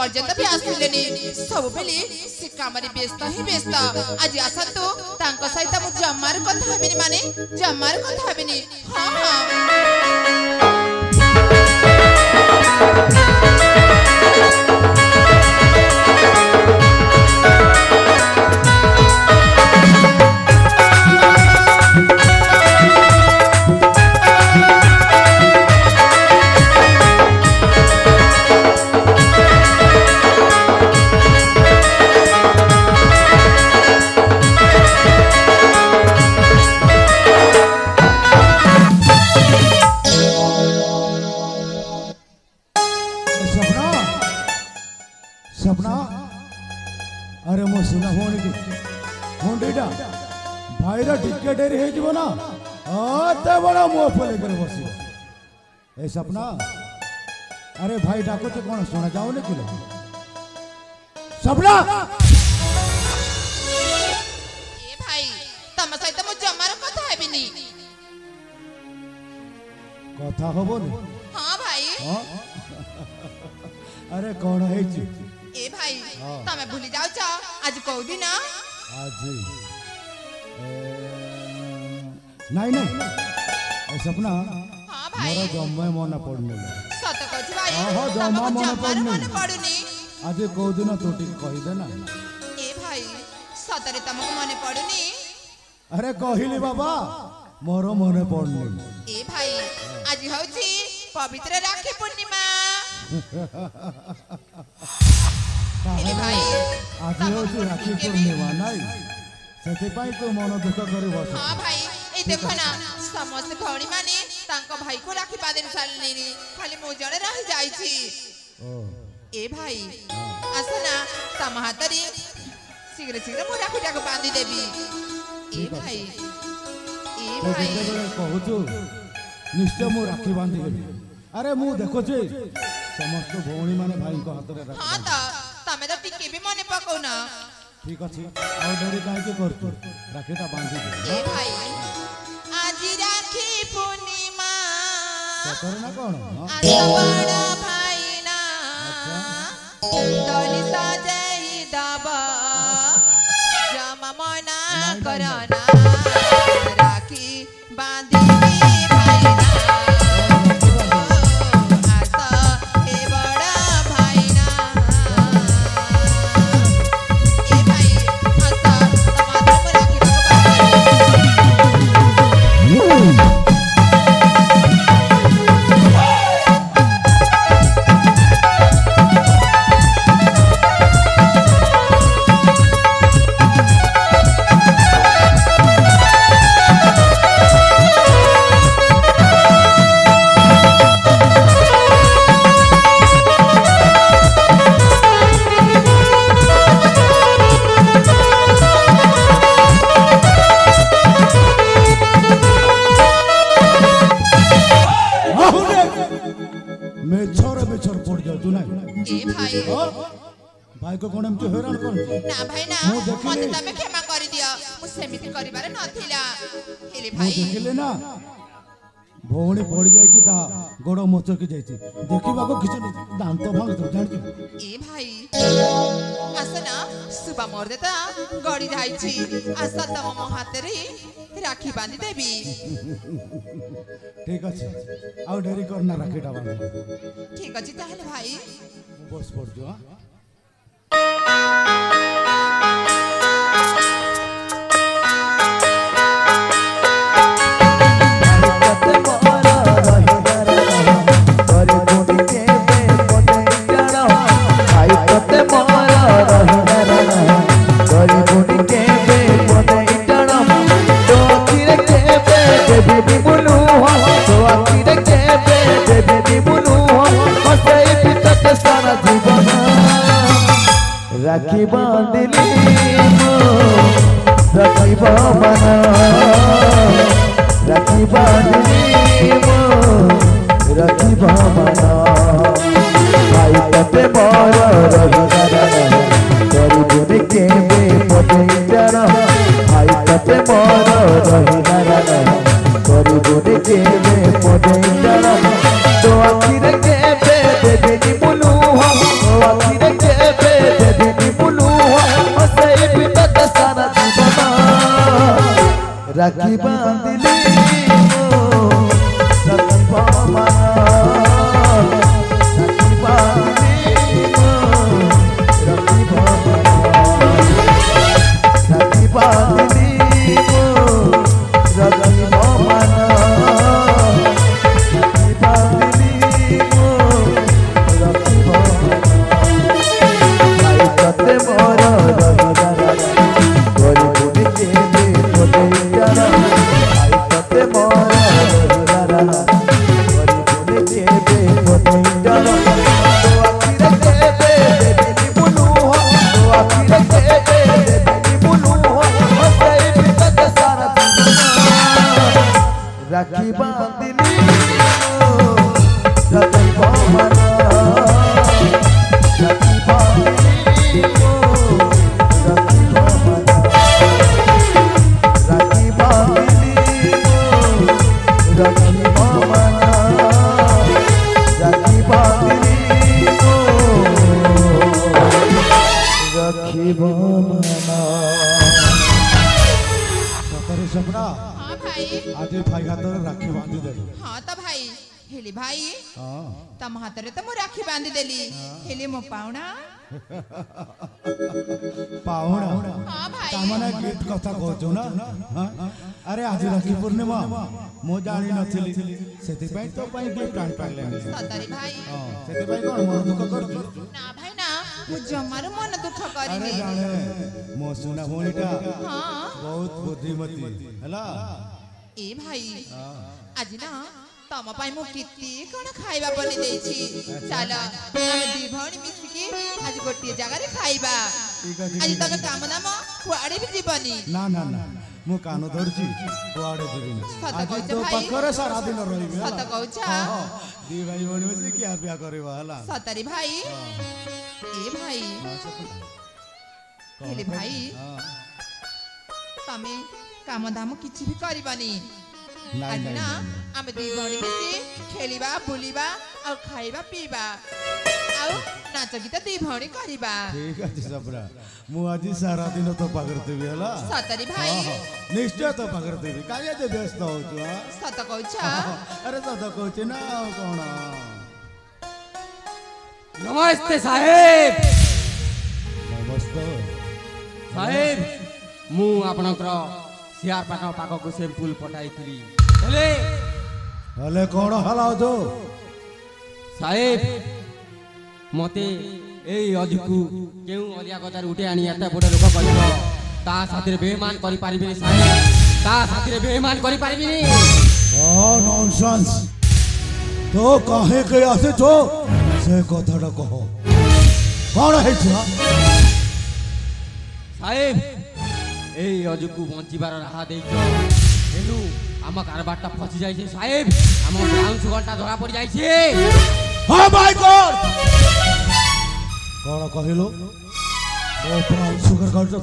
पर्यंत भी आसिलेनी सब बेले से कामरे व्यस्त ही व्यस्त आज आसतु तांको सहित मु जम्मार कथा हेबिनी माने जम्मार कथा हेबिनी हां भाईरा टिके डेरी है जीवो ना आते बड़ा मुंह फले कर बसी ए सपना अरे भाई डाको तो कौन सुना जाओ ने किलो सपना ए भाई तम सहित मु जमार कथा हेबिनी कथा हबो ने हां भाई अरे कौन है जी ए भाई तमे भूली जाओ छ आज को दिन आज नहीं नहीं ए सपना हां भाई मोर जम्मा मन पड़ने सत कहू भाई हां जम्मा मन पड़ुनी आज को दिन तो ठीक कहि दे ना ए भाई सतरे तमको मन पड़ुनी अरे कहिली बाबा मोर मन पड़ने ए भाई आज होची पवित्र राखी पूर्णिमा ए भाई आज होची राखी पूर्णिमा नहीं सेते पाई तो मन दुख करी बस हां भाई ए देखो ना समस्त भौणी माने तांको भाई को राखी बांधे सालनी खाली मो जणे रह जाई छी ओ ए भाई आसना तम हातरी शीघ्र शीघ्र मो राखीटा को बांधी देबी ए भाई कहू छु निश्चय मु राखी बांधी देबी अरे मु देखो छी समस्त भौणी माने भाई को हाथ रे राखी हां त तमे तो टिके भी मने पको ना ठीक अछि और डरी काहे के करतो राखीटा बांधी दे ए भाई आज राखी पूर्णिमा सतर ना कोन आज बड़ा भाई ना तोली सजाई दबा जमा मना करना राखी बांधी भाई ना भाई को कोन एमती हैरान कर ना भाई ना मते तमे क्षमा कर दियो मु सेमिति करिबारे नथिला हेले भाई देखले ना भौणी पड़ जाय कि ता गोड़ मोचकी जायछि देखिबा को किछ दांत भांग तो जान ए भाई आसना सुबा मोर देता गड़ी जायछि आसा तम मो हाते रे राखी बांधी देबी ठीक अछि आ डेरी करना राखीटा बांध ठीक अछि ताहले भाई बस पड़ जो राखी बांधली राखी बाबना राखी बांधली राखी बाबना भाई तते मोर रही गरीब के बे पटे जाना भाई तते मोर रही गरीब के बे पटे जाना तो आखिर के बे देवी बोलू तो आखिर রাখি বাঁধিলি রাখি বাবা রাখি বাঁধিলি রাখি বাবা রাখি বাঁধিলি রাখি বাবা রাখি বাঁধিলি রাখি বাবা ভাই কতে মোর রহিদারা গরিবুনি কেবে পটেইটারা ভাই কতে মোর রহিদারা গরিবুনি কেবে পটেইটারা তো আখিরে কেবে দেবিনি বুলু তো আখিরে কেবে দেবিনি বুলু হসেই বিকত সারা রাখি বাঁধিলি রাখি বাবা রাখি বাঁধিলি রাখি বাবা রাখি বাঁধিলি রাখি বাবা রাখি বাঁধিলি রাখি বাবা ସତରେ ସପନା हाँ भाई ଆଜି ଭାଇ ହାତରେ ରାକ୍ଷୀ ବାନ୍ଧି ଦେଲୁ हाँ तो भाई हेली भाई ହଁ तम हाथ रे तो मु राखी बांधी देली हेली मो पाउना ପାହୁଣା हाँ भाई ତାମାନେ ଗୀତ କଥା କହୁଛୁ ନା ହଁ? ଆରେ ଆଜି ରାକ୍ଷୀ ପୂର୍ଣ୍ଣିମା ମୁଁ ଜାଣି ନଥିଲି ସେଥିପାଇଁ ତୋ ପାଇଁ ଗିଫ୍ଟ ଆଣିପାରିଲି सतरी भाई ସେଥିପାଇଁ କ'ଣ ମନ ଦୁଃଖ କରୁଛୁ ना भाई ना मु जमार मन दुख ଆରେ करिनी ଜାଣେ ମୋ ସୁନା ଭଉଣୀଟା हाँ ବହୁତ ବୁଦ୍ଧିମତୀ ହେଲା ए भाई आज ना तम पाई मु किती कोन खाइबा बनि देछि चल हम दी भणी मिसिकी आज गोटिए जगह रे खाइबा ठीक ଅଛି आज तमे काम नाम कुआडे भी जीवनी ନା ନା ନା ମୁଁ କାନ ଧରୁଛି କୁଆଡ଼େ ଯିବିନି ସତ ଆଜି କହୁଛ ତୋ ଭାଇ? ପାଖରେ ସାରା ଦିନ ରହିବି सत ହେଲା कहूछ ହଁ, ଦି ଭାଇ ଭଉଣୀ ମିଶି ଖିଆ ପିଆ କରିବା ହେଲା सतरी भाई ए भाई हेले भाई ହଁ। तमे काम दाम किछि भी करबानी ନାଇଁ, आज ନାଇଁ, ना ନାଇଁ। आमे दी भणी मिसि खेलिबा बुलिबा और खाइबा पीबा ଆଉ ନାଚ ଗୀତ ଦି ଭଉଣୀ କରିବା ଠିକ ଅଛି ସପରା ମୁଁ ଆଜି ସାରା ଦିନ ତୋ ପାଖରେ ଥିବି ହେଲା ସତରି ହଁ, ଭାଇ ହଁ, ନିଶ୍ଚୟ ତୋ ପାଖରେ ଥିବି କାହିଁ ଏତେ ବ୍ୟସ୍ତ ହଉଛୁ ହଁ? ସତ କହୁଛ ଆରେ ସତ କହୁଛି ନା ଆଉ କ'ଣ नमस्ते साहेब ନମସ୍ତେ साहेब मु आपणकर सियार पाख पाखक सैंपल पठाइଥିଲି हेले ହେଲେ କ'ଣ ହେଲା ତୁ साहेब मते एई अजकु केउ अलिया गजार उठे आनी एते बड़ लोक कहिब ता साथिरे बेईमान करि पारिबिनी साहेब ता साथिरे बेईमान करि पारिबिनी ও ননসেন্স তো কাহে কে আসিছো সে কথাটা কহ କ'ଣ ହେଇଛି ହଁ? साहेब एई अजकु बंचिबार राहा देइछ हेलु आम कारबारटा फसी जाइछे साहेब आम ब्राउन सुगरटा धरा पड़ी जाइछे ହଁ ମାଇ ଗଡ୍ କ'ଣ କହିଲୁ ଓ ବ୍ରାଉନ୍ ସୁଗର କାର୍ଡ